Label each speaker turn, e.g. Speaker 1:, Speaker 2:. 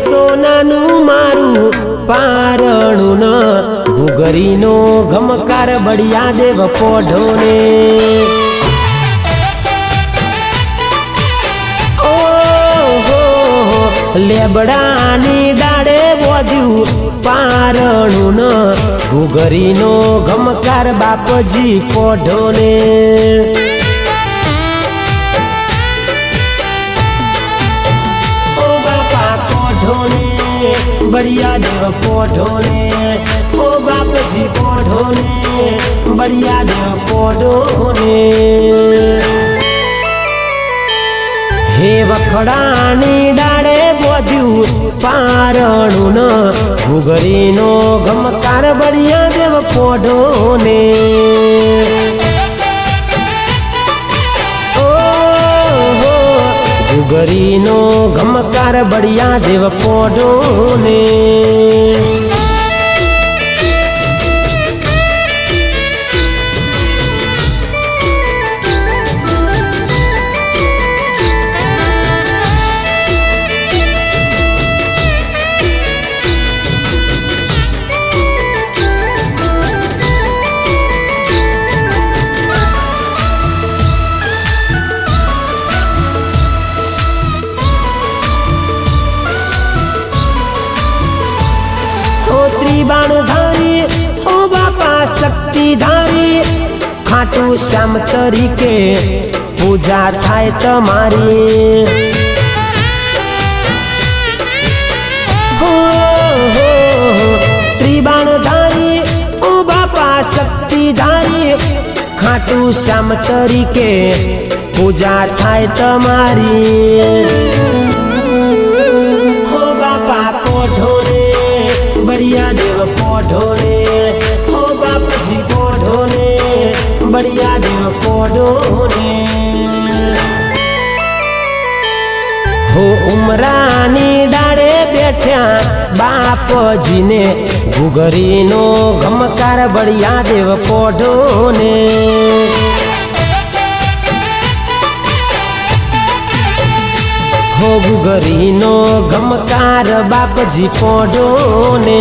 Speaker 1: सोनानु मारू पारणु न घुघरीनो घमकार बढ़िया देव पोढोने लेबड़ानी डाड़े बोध्यू पारणु न घुघरीनो घमकार बापजी पोढोने बढ़िया देव पोढोने ओ बाप जी पोढोने बढ़िया देव पोढोने हे वखड़ानी डाड़े बोध्यू पारणु न घुघरीनो घमकार बढ़िया देव पोढोने घुघरीनो घमकार बढ़िया देव पोढोने त्रिबाणधारी ओ बापा शक्तिधारी खाटू श्याम तरीके पूजा थाय तमारी हो त्रिबाणधारी ओ बापा शक्तिधारी खाटू श्याम तरीके पूजा थाय तमारी हो बापा पोढोने बढ़िया देव पोढोने हो बाप जी पोढोने बढ़िया देव पोढोने हो उमरानी डाड़े बैठ्या बाप जी ने घुघरीनो घमकार बढ़िया देव पोढोने हो घुघरीनो घमकार बाप जी पोढोने।